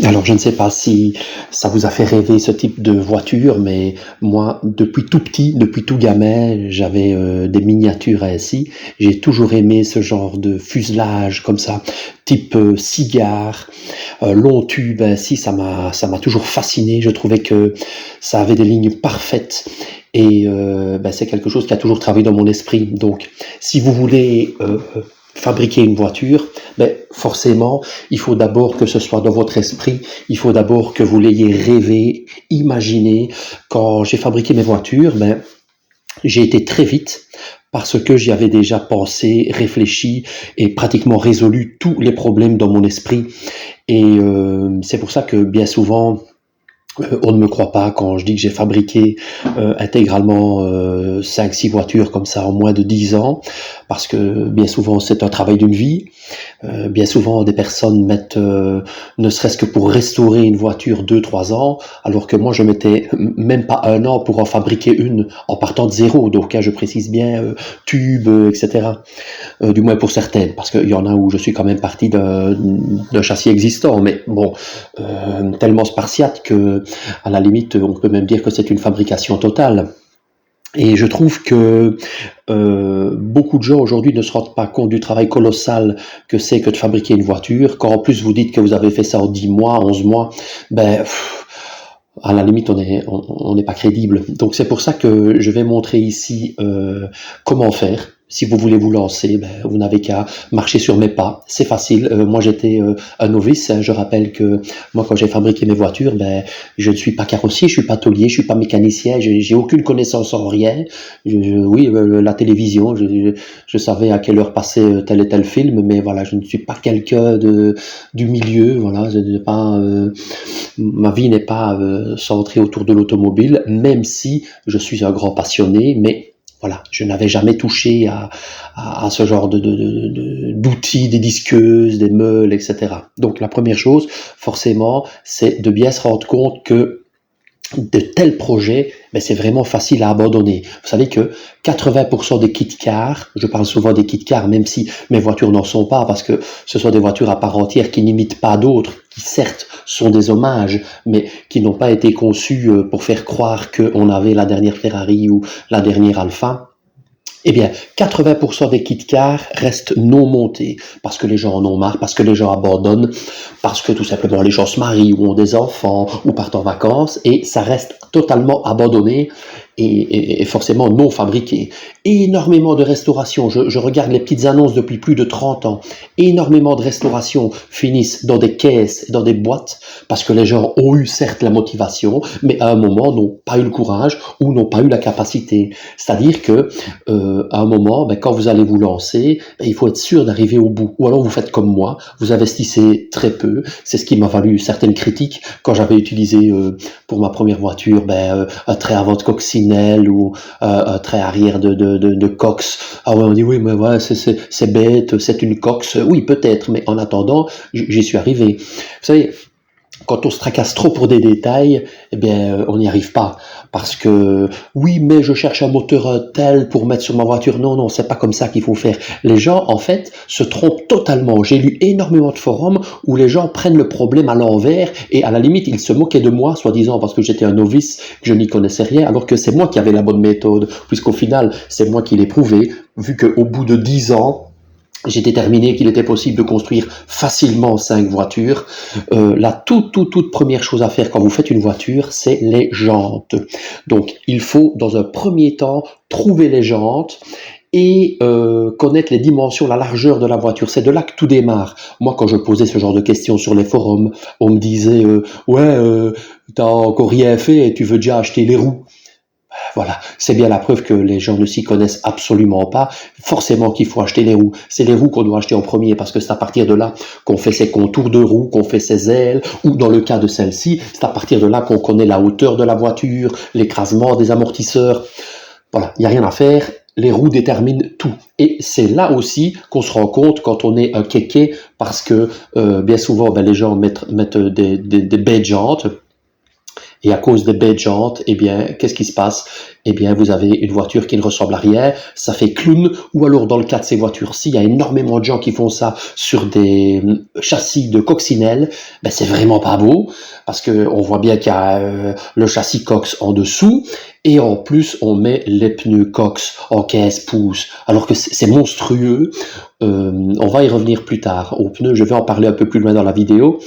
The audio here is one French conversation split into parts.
Alors, je ne sais pas si ça vous a fait rêver ce type de voiture, mais moi, depuis tout petit, depuis tout gamin, j'avais des miniatures ainsi. J'ai toujours aimé ce genre de fuselage comme ça, type cigare, long tube ainsi. Ça m'a toujours fasciné. Je trouvais que ça avait des lignes parfaites. Et c'est quelque chose qui a toujours travaillé dans mon esprit. Donc, si vous voulez fabriquer une voiture, forcément, il faut d'abord que ce soit dans votre esprit, il faut d'abord que vous l'ayez rêvé, imaginé. Quand j'ai fabriqué mes voitures, j'ai été très vite parce que j'y avais déjà pensé, réfléchi et pratiquement résolu tous les problèmes dans mon esprit. Et c'est pour ça que bien souvent, on ne me croit pas quand je dis que j'ai fabriqué intégralement 5-6 voitures comme ça en moins de 10 ans, parce que bien souvent c'est un travail d'une vie. Bien souvent des personnes mettent ne serait-ce que pour restaurer une voiture 2-3 ans, alors que moi je mettais même pas un an pour en fabriquer une en partant de zéro. Donc je précise bien tube, etc. Du moins pour certaines, parce qu'il y en a où je suis quand même parti d'un châssis existant, mais bon, tellement spartiate que, à la limite, on peut même dire que c'est une fabrication totale. Et je trouve que beaucoup de gens aujourd'hui ne se rendent pas compte du travail colossal que c'est que de fabriquer une voiture. Quand en plus vous dites que vous avez fait ça en 10 mois, 11 mois, à la limite on n'est pas crédible. Donc c'est pour ça que je vais montrer ici comment faire. Si vous voulez vous lancer, vous n'avez qu'à marcher sur mes pas. C'est facile. Moi, j'étais un novice. Je rappelle que moi, quand j'ai fabriqué mes voitures, je ne suis pas carrossier, je suis pas tôlier, je suis pas mécanicien. J'ai aucune connaissance en rien. Oui, la télévision, je savais à quelle heure passait tel et tel film, mais voilà, je ne suis pas quelqu'un du milieu. Voilà, je n'ai pas, ma vie n'est pas centrée autour de l'automobile, même si je suis un grand passionné, mais voilà, je n'avais jamais touché à ce genre d'outils, des disqueuses, des meules, etc. Donc la première chose, forcément, c'est de bien se rendre compte que de tels projets, c'est vraiment facile à abandonner. Vous savez que 80% des kits cars, je parle souvent des kits cars, même si mes voitures n'en sont pas, parce que ce sont des voitures à part entière qui n'imitent pas d'autres, qui certes sont des hommages, mais qui n'ont pas été conçus pour faire croire qu'on avait la dernière Ferrari ou la dernière Alfa. Eh bien, 80% des kits cars restent non montés parce que les gens en ont marre, parce que les gens abandonnent, parce que tout simplement les gens se marient ou ont des enfants ou partent en vacances et ça reste totalement abandonné et forcément non fabriqué. Énormément de restaurations, je regarde les petites annonces depuis plus de 30 ans, énormément de restaurations finissent dans des caisses, dans des boîtes, parce que les gens ont eu certes la motivation, mais à un moment n'ont pas eu le courage ou n'ont pas eu la capacité. C'est-à-dire que à un moment, quand vous allez vous lancer, il faut être sûr d'arriver au bout. Ou alors vous faites comme moi, vous investissez très peu. C'est ce qui m'a valu certaines critiques quand j'avais utilisé pour ma première voiture un trait avant de coccinelle ou un trait arrière de cox. Ah ouais, on dit oui, mais ouais, c'est bête, c'est une cox. Oui, peut-être, mais en attendant, j'y suis arrivé. Vous savez, quand on se tracasse trop pour des détails, on n'y arrive pas. Parce que, oui, mais je cherche un moteur tel pour mettre sur ma voiture. Non, non, c'est pas comme ça qu'il faut faire. Les gens, en fait, se trompent totalement. J'ai lu énormément de forums où les gens prennent le problème à l'envers et à la limite, ils se moquaient de moi, soi-disant parce que j'étais un novice, que je n'y connaissais rien, alors que c'est moi qui avais la bonne méthode, puisqu'au final, c'est moi qui l'ai prouvé, vu qu'au bout de 10 ans, j'ai déterminé qu'il était possible de construire facilement 5 voitures. La toute première chose à faire quand vous faites une voiture, c'est les jantes. Donc, il faut, dans un premier temps, trouver les jantes et connaître les dimensions, la largeur de la voiture. C'est de là que tout démarre. Moi, quand je posais ce genre de questions sur les forums, on me disait t'as encore rien fait et tu veux déjà acheter les roues. Voilà, c'est bien la preuve que les gens ne s'y connaissent absolument pas. Forcément qu'il faut acheter les roues. C'est les roues qu'on doit acheter en premier parce que c'est à partir de là qu'on fait ses contours de roues, qu'on fait ses ailes, ou dans le cas de celle-ci, c'est à partir de là qu'on connaît la hauteur de la voiture, l'écrasement des amortisseurs. Voilà, il n'y a rien à faire. Les roues déterminent tout. Et c'est là aussi qu'on se rend compte quand on est un kéké parce que bien souvent les gens mettent des baies de jantes. Et à cause des baies de jantes, qu'est-ce qui se passe? eh bien vous avez une voiture qui ne ressemble à rien, ça fait clown, ou alors dans le cas de ces voitures-ci, il y a énormément de gens qui font ça sur des châssis de coccinelle, ben c'est vraiment pas beau, parce que on voit bien qu'il y a le châssis Cox en dessous, et en plus on met les pneus Cox en 15 pouces, alors que c'est monstrueux. On va y revenir plus tard. Aux pneus, je vais en parler un peu plus loin dans la vidéo.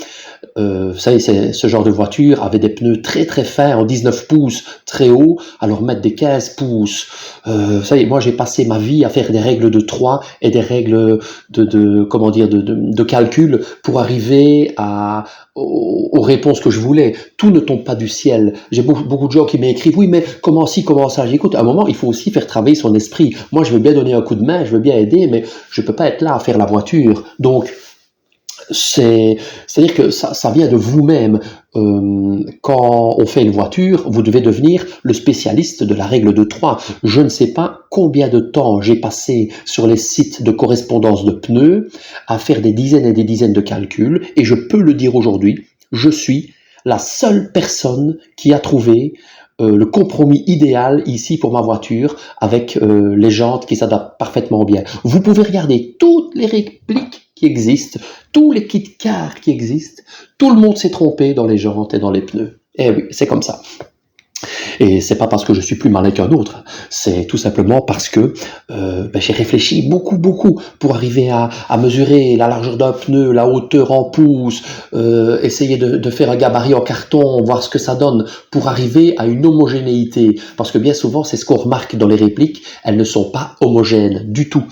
Vous savez, ce genre de voiture avait des pneus très très fins en 19 pouces, très haut, alors mettre des 15 pouces. Vous savez, moi j'ai passé ma vie à faire des règles de 3 et des règles de calcul pour arriver aux réponses que je voulais. Tout ne tombe pas du ciel. J'ai beaucoup de gens qui m'écrivent, oui mais comment ci, comment ça. J'écoute, à un moment il faut aussi faire travailler son esprit. Moi je veux bien donner un coup de main, je veux bien aider, mais je peux pas être là à faire la voiture. Donc c'est-à-dire que ça vient de vous-même. Quand on fait une voiture, vous devez devenir le spécialiste de la règle de 3. Je ne sais pas combien de temps j'ai passé sur les sites de correspondance de pneus à faire des dizaines et des dizaines de calculs, et je peux le dire aujourd'hui, je suis la seule personne qui a trouvé le compromis idéal ici pour ma voiture avec les jantes qui s'adaptent parfaitement bien. Vous pouvez regarder toutes les répliques qui existent, tous les kits cars qui existent, tout le monde s'est trompé dans les jantes et dans les pneus. Eh oui, c'est comme ça. Et c'est pas parce que je suis plus malin qu'un autre, c'est tout simplement parce que j'ai réfléchi beaucoup pour arriver à mesurer la largeur d'un pneu, la hauteur en pouces, essayer de faire un gabarit en carton, voir ce que ça donne pour arriver à une homogénéité. Parce que bien souvent, c'est ce qu'on remarque dans les répliques, elles ne sont pas homogènes du tout,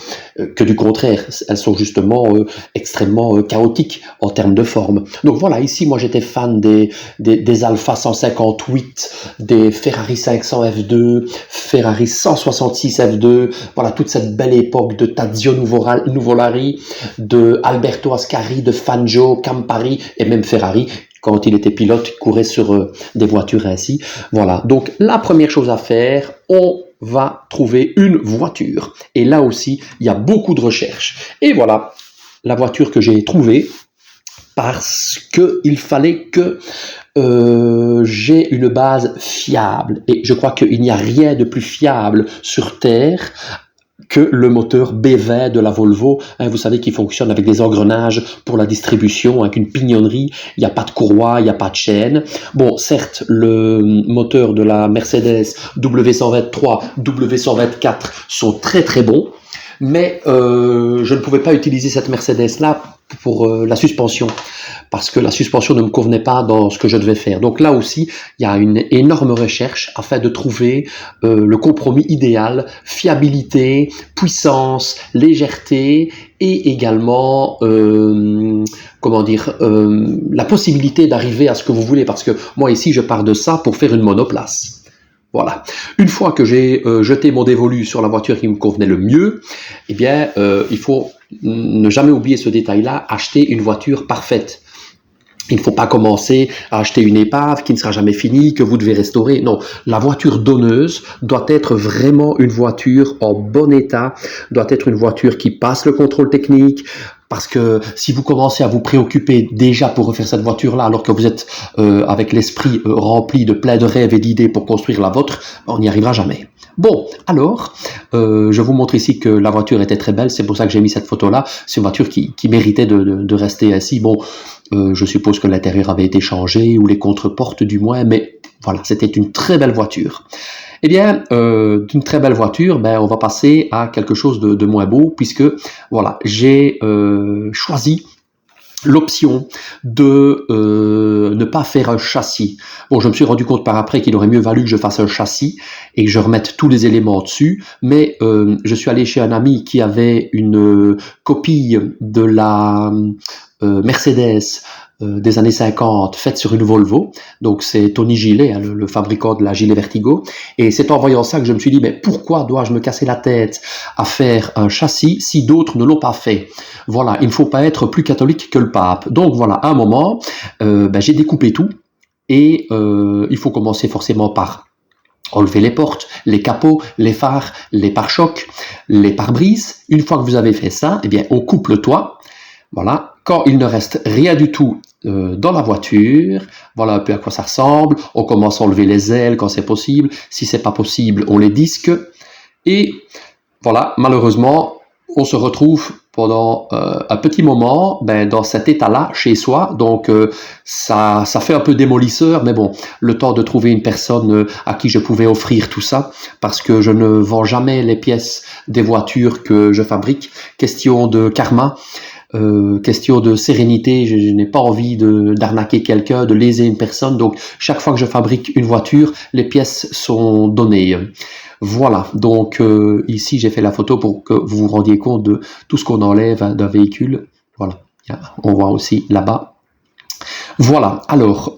que du contraire, elles sont justement extrêmement chaotiques en termes de forme. Donc voilà, ici moi j'étais fan des Alfa 158, des Ferrari 500 F2, Ferrari 166 F2, voilà toute cette belle époque de Tadzio Nuvolari, de Alberto Ascari, de Fangio, Campari et même Ferrari. Quand il était pilote, il courait sur des voitures ainsi. Voilà, donc la première chose à faire, on va trouver une voiture. Et là aussi, il y a beaucoup de recherches. Et voilà, la voiture que j'ai trouvée, parce qu'il fallait que j'ai une base fiable. Et je crois qu'il n'y a rien de plus fiable sur Terre que le moteur B20 de la Volvo. Vous savez qu'il fonctionne avec des engrenages pour la distribution, avec une pignonnerie, il n'y a pas de courroie, il n'y a pas de chaîne. Bon, certes, le moteur de la Mercedes W123, W124 sont très très bons, mais je ne pouvais pas utiliser cette Mercedes-là pour la suspension, parce que la suspension ne me convenait pas dans ce que je devais faire. Donc là aussi, il y a une énorme recherche afin de trouver le compromis idéal, fiabilité, puissance, légèreté et également la possibilité d'arriver à ce que vous voulez, parce que moi ici je pars de ça pour faire une monoplace. Voilà. Une fois que j'ai jeté mon dévolu sur la voiture qui me convenait le mieux, eh bien, il faut ne jamais oublier ce détail-là, acheter une voiture parfaite. Il ne faut pas commencer à acheter une épave qui ne sera jamais finie, que vous devez restaurer. Non, la voiture donneuse doit être vraiment une voiture en bon état, doit être une voiture qui passe le contrôle technique. Parce que si vous commencez à vous préoccuper déjà pour refaire cette voiture-là, alors que vous êtes avec l'esprit rempli de plein de rêves et d'idées pour construire la vôtre, on n'y arrivera jamais. Bon, alors, je vous montre ici que la voiture était très belle, c'est pour ça que j'ai mis cette photo-là. C'est une voiture qui méritait de rester ainsi. Bon, je suppose que l'intérieur avait été changé, ou les contreportes du moins, mais voilà, c'était une très belle voiture. Eh bien, d'une très belle voiture, on va passer à quelque chose de moins beau, puisque voilà, j'ai choisi l'option de ne pas faire un châssis. Bon, je me suis rendu compte par après qu'il aurait mieux valu que je fasse un châssis et que je remette tous les éléments dessus, mais je suis allé chez un ami qui avait une copie de la Mercedes des années 50, faite sur une Volvo. Donc c'est Tony Gilet, le fabricant de la Gilet Vertigo. Et c'est en voyant ça que je me suis dit, mais pourquoi dois-je me casser la tête à faire un châssis si d'autres ne l'ont pas fait? Voilà, il ne faut pas être plus catholique que le pape. Donc voilà, à un moment, j'ai découpé tout. Et il faut commencer forcément par enlever les portes, les capots, les phares, les pare-chocs, les pare-brises. Une fois que vous avez fait ça, eh bien, on coupe le toit. Voilà. Quand il ne reste rien du tout dans la voiture. Voilà un peu à quoi ça ressemble. On commence à enlever les ailes quand c'est possible. Si c'est pas possible, on les disque. Et voilà, malheureusement, on se retrouve pendant un petit moment dans cet état-là chez soi. Donc ça fait un peu démolisseur, mais bon, le temps de trouver une personne à qui je pouvais offrir tout ça, parce que je ne vends jamais les pièces des voitures que je fabrique. Question de karma. Question de sérénité, je n'ai pas envie d'arnaquer quelqu'un, de léser une personne, donc chaque fois que je fabrique une voiture, les pièces sont données. Voilà, donc ici j'ai fait la photo pour que vous vous rendiez compte de tout ce qu'on enlève d'un véhicule. Voilà, on voit aussi là-bas. Voilà, alors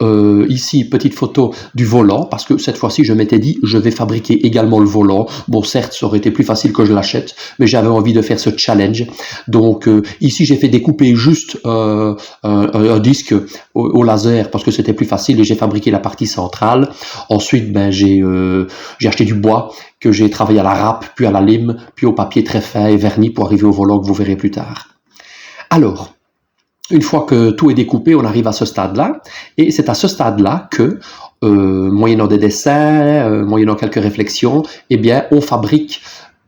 ici petite photo du volant, parce que cette fois-ci je m'étais dit je vais fabriquer également le volant. Bon, certes ça aurait été plus facile que je l'achète, mais j'avais envie de faire ce challenge. Donc ici j'ai fait découper juste un disque au laser parce que c'était plus facile et j'ai fabriqué la partie centrale. Ensuite j'ai acheté du bois que j'ai travaillé à la râpe, puis à la lime, puis au papier très fin et verni pour arriver au volant que vous verrez plus tard. Alors, une fois que tout est découpé, on arrive à ce stade-là, et c'est à ce stade-là que, moyennant des dessins, moyennant quelques réflexions, eh bien, on fabrique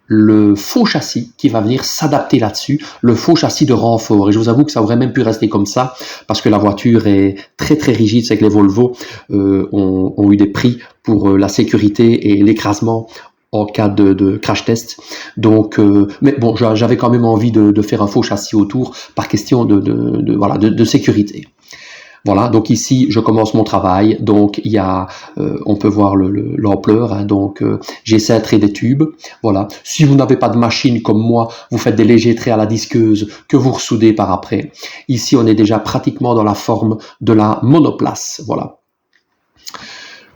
le faux châssis qui va venir s'adapter là-dessus, le faux châssis de renfort. Et je vous avoue que ça aurait même pu rester comme ça, parce que la voiture est très très rigide. C'est que les Volvo ont eu des prix pour la sécurité et l'écrasement en cas de crash test. Donc, mais bon, j'avais quand même envie de faire un faux châssis autour par question de sécurité. Voilà, donc ici je commence mon travail. Donc il y a, on peut voir l'ampleur. Hein, donc j'ai cintré des tubes. Voilà. Si vous n'avez pas de machine comme moi, vous faites des légers traits à la disqueuse que vous ressoudez par après. Ici on est déjà pratiquement dans la forme de la monoplace. Voilà.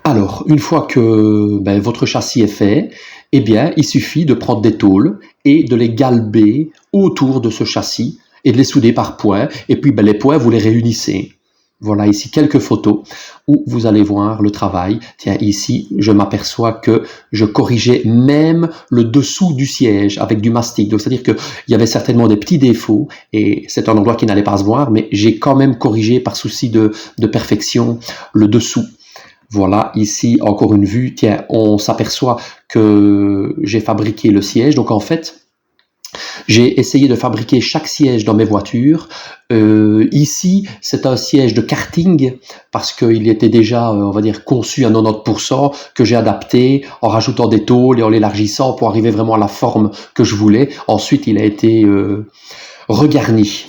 Alors, une fois que votre châssis est fait, eh bien, il suffit de prendre des tôles et de les galber autour de ce châssis et de les souder par points. Et puis, les points, vous les réunissez. Voilà ici quelques photos où vous allez voir le travail. Tiens, ici, je m'aperçois que je corrigeais même le dessous du siège avec du mastic. Donc, c'est-à-dire qu'il y avait certainement des petits défauts et c'est un endroit qui n'allait pas se voir, mais j'ai quand même corrigé par souci de perfection le dessous. Voilà, ici, encore une vue. Tiens, on s'aperçoit que j'ai fabriqué le siège. Donc, en fait, j'ai essayé de fabriquer chaque siège dans mes voitures. Ici, c'est un siège de karting parce qu'il était déjà, on va dire, conçu à 90%, que j'ai adapté en rajoutant des tôles et en l'élargissant pour arriver vraiment à la forme que je voulais. Ensuite, il a été regarni.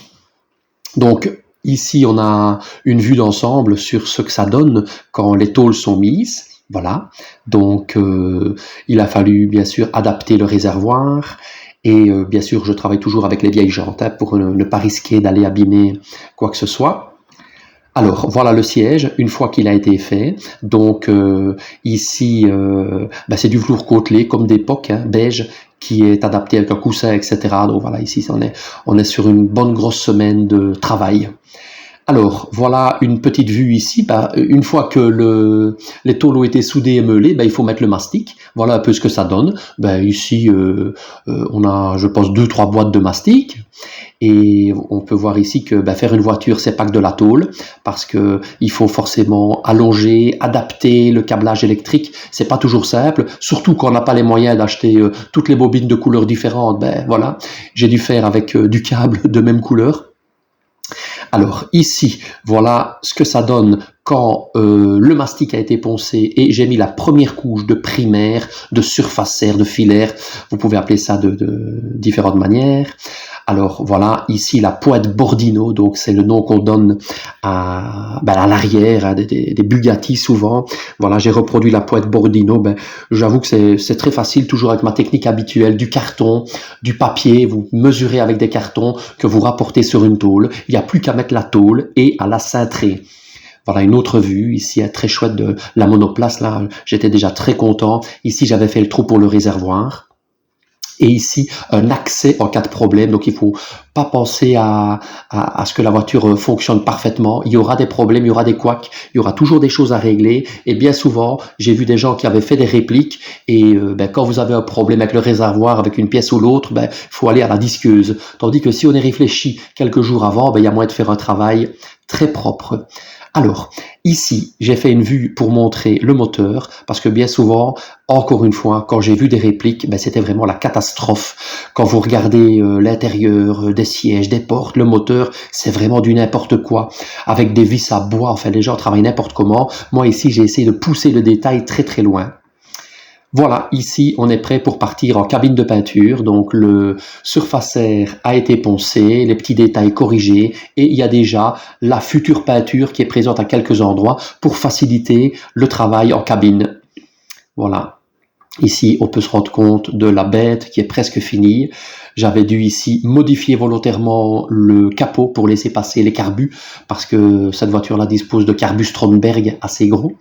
Donc, ici, on a une vue d'ensemble sur ce que ça donne quand les tôles sont mises. Voilà. Donc, il a fallu, bien sûr, adapter le réservoir. Et bien sûr, je travaille toujours avec les vieilles jantes pour ne pas risquer d'aller abîmer quoi que ce soit. Alors, voilà le siège, une fois qu'il a été fait. Donc, ici, c'est du velours côtelé, comme d'époque, beige, qui est adapté avec un coussin, etc. Donc voilà, ici, on est sur une bonne grosse semaine de travail. Alors, voilà une petite vue ici. Une fois que les tôles ont été soudées et meulées, il faut mettre le mastic. Voilà un peu ce que ça donne. Ici, on a, je pense, 2-3 boîtes de mastic. Et on peut voir ici que faire une voiture, c'est pas que de la tôle, parce que il faut forcément allonger, adapter le câblage électrique. C'est pas toujours simple, surtout quand on n'a pas les moyens d'acheter toutes les bobines de couleurs différentes. Voilà, j'ai dû faire avec du câble de même couleur. Alors ici, voilà ce que ça donne quand le mastic a été poncé et j'ai mis la première couche de primaire, de surfacière, de filaire. Vous pouvez appeler ça de différentes manières. Alors voilà, ici la pointe Bordino, donc c'est le nom qu'on donne à l'arrière des Bugatti souvent. Voilà, j'ai reproduit la pointe Bordino. J'avoue que c'est très facile, toujours avec ma technique habituelle, du carton, du papier. Vous mesurez avec des cartons que vous rapportez sur une tôle. Il n'y a plus qu'à mettre la tôle et à la cintrer. Voilà une autre vue, ici très chouette de la monoplace, là j'étais déjà très content. Ici j'avais fait le trou pour le réservoir. Et ici, un accès en cas de problème. Donc, il faut pas penser à ce que la voiture fonctionne parfaitement. Il y aura des problèmes, il y aura des couacs, il y aura toujours des choses à régler. Et bien souvent, j'ai vu des gens qui avaient fait des répliques. Et quand vous avez un problème avec le réservoir, avec une pièce ou l'autre, il faut aller à la disqueuse. Tandis que si on est réfléchi quelques jours avant, il y a moyen de faire un travail très propre. Alors, ici, j'ai fait une vue pour montrer le moteur, parce que bien souvent, encore une fois, quand j'ai vu des répliques, c'était vraiment la catastrophe. Quand vous regardez l'intérieur des sièges, des portes, le moteur, c'est vraiment du n'importe quoi, avec des vis à bois, enfin les gens travaillent n'importe comment. Moi ici, j'ai essayé de pousser le détail très très loin. Voilà, ici on est prêt pour partir en cabine de peinture, donc le surfacer a été poncé, les petits détails corrigés et il y a déjà la future peinture qui est présente à quelques endroits pour faciliter le travail en cabine. Voilà. Ici, on peut se rendre compte de la bête qui est presque finie. J'avais dû ici modifier volontairement le capot pour laisser passer les carbus parce que cette voiture-là dispose de carbus Stromberg assez gros.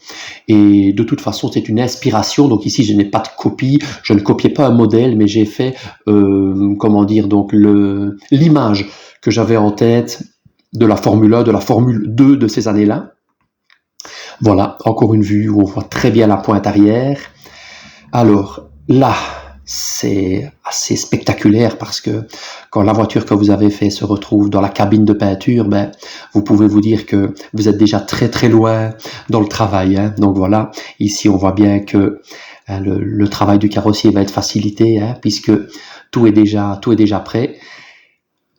Et de toute façon, c'est une inspiration. Donc ici, je n'ai pas de copie. Je ne copiais pas un modèle, mais j'ai fait, donc l'image que j'avais en tête de la Formule 1, de la Formule 2 de ces années-là. Voilà, encore une vue où on voit très bien la pointe arrière. Alors là, c'est assez spectaculaire parce que quand la voiture que vous avez fait se retrouve dans la cabine de peinture, vous pouvez vous dire que vous êtes déjà très très loin dans le travail. Hein. Donc voilà, ici on voit bien que le travail du carrossier va être facilité puisque tout est déjà prêt.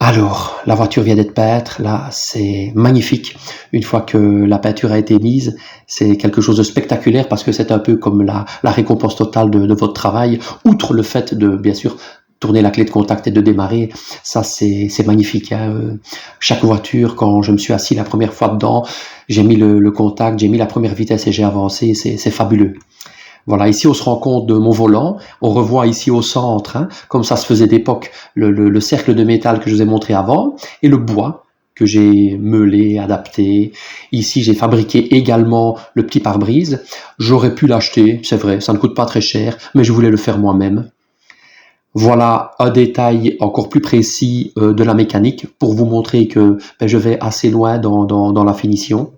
Alors, la voiture vient d'être peinte, là, c'est magnifique. Une fois que la peinture a été mise, c'est quelque chose de spectaculaire parce que c'est un peu comme la récompense totale de votre travail, outre le fait de, bien sûr, tourner la clé de contact et de démarrer. Ça, c'est magnifique. Hein. Chaque voiture, quand je me suis assis la première fois dedans, j'ai mis le contact, j'ai mis la première vitesse et j'ai avancé, c'est fabuleux. Voilà, ici on se rend compte de mon volant, on revoit ici au centre, comme ça se faisait d'époque, le cercle de métal que je vous ai montré avant, et le bois que j'ai meulé, adapté. Ici j'ai fabriqué également le petit pare-brise, j'aurais pu l'acheter, c'est vrai, ça ne coûte pas très cher, mais je voulais le faire moi-même. Voilà un détail encore plus précis de la mécanique pour vous montrer que je vais assez loin dans la finition.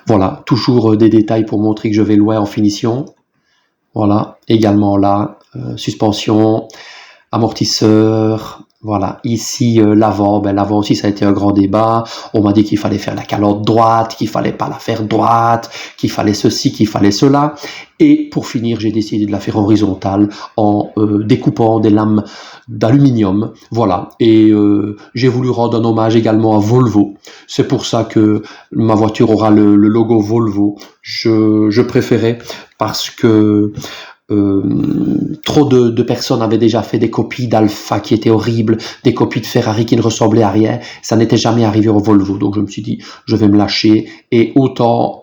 Voilà, toujours des détails pour montrer que je vais loin en finition. Voilà, également là, suspension, amortisseur. Voilà, ici l'avant, l'avant aussi ça a été un grand débat. On m'a dit qu'il fallait faire la calotte droite, qu'il fallait pas la faire droite, qu'il fallait ceci, qu'il fallait cela. Et pour finir, j'ai décidé de la faire horizontale en découpant des lames d'aluminium. Voilà, et j'ai voulu rendre un hommage également à Volvo. C'est pour ça que ma voiture aura le logo Volvo. Je préférais parce que trop de personnes avaient déjà fait des copies d'Alfa qui étaient horribles, des copies de Ferrari qui ne ressemblaient à rien. Ça n'était jamais arrivé au Volvo. Donc je me suis dit, je vais me lâcher et autant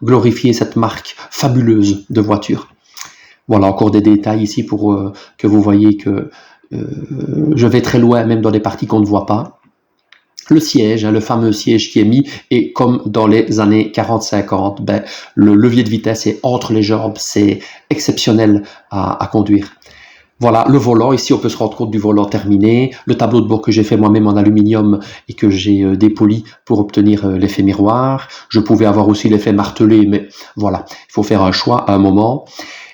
glorifier cette marque fabuleuse de voitures. Voilà, encore des détails ici pour que vous voyez que je vais très loin, même dans des parties qu'on ne voit pas. Le siège, le fameux siège qui est mis, et comme dans les années 40-50, le levier de vitesse est entre les jambes, c'est exceptionnel à conduire. Voilà, le volant, ici on peut se rendre compte du volant terminé, le tableau de bord que j'ai fait moi-même en aluminium et que j'ai dépoli pour obtenir l'effet miroir. Je pouvais avoir aussi l'effet martelé, mais voilà, il faut faire un choix à un moment.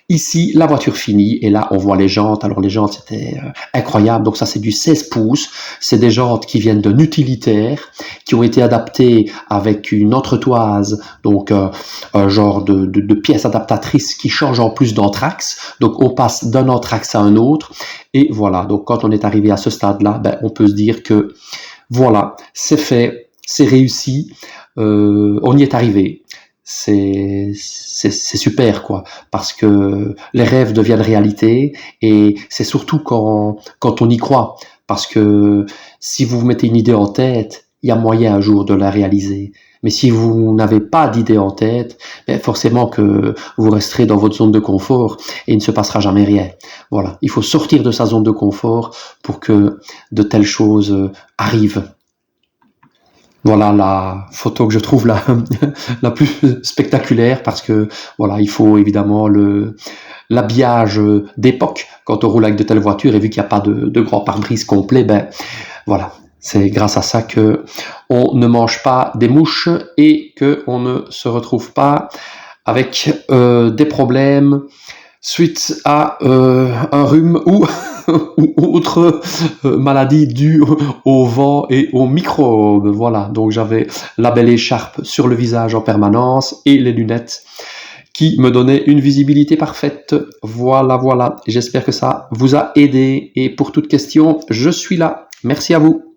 Ici, la voiture finie, et là, on voit les jantes. Alors, les jantes, c'était incroyable. Donc, ça, c'est du 16 pouces. C'est des jantes qui viennent d'un utilitaire, qui ont été adaptées avec une entretoise, donc un genre de pièce adaptatrice qui change en plus d'anthrax. Donc, on passe d'un anthrax à un autre. Et voilà, donc quand on est arrivé à ce stade-là, on peut se dire que, voilà, c'est fait, c'est réussi, on y est arrivé. C'est super quoi, parce que les rêves deviennent réalité et c'est surtout quand on y croit, parce que si vous vous mettez une idée en tête, il y a moyen un jour de la réaliser. Mais si vous n'avez pas d'idée en tête, forcément que vous resterez dans votre zone de confort et il ne se passera jamais rien. Voilà, il faut sortir de sa zone de confort pour que de telles choses arrivent. Voilà la photo que je trouve la plus spectaculaire parce que voilà, il faut évidemment l'habillage d'époque quand on roule avec de telles voitures et vu qu'il n'y a pas de grand pare-brise complet, voilà, c'est grâce à ça que on ne mange pas des mouches et que on ne se retrouve pas avec des problèmes suite à un rhume ou, ou autre maladie due au vent et aux microbes. Voilà, donc j'avais la belle écharpe sur le visage en permanence et les lunettes qui me donnaient une visibilité parfaite. Voilà, voilà. J'espère que ça vous a aidé et pour toute question, je suis là. Merci à vous.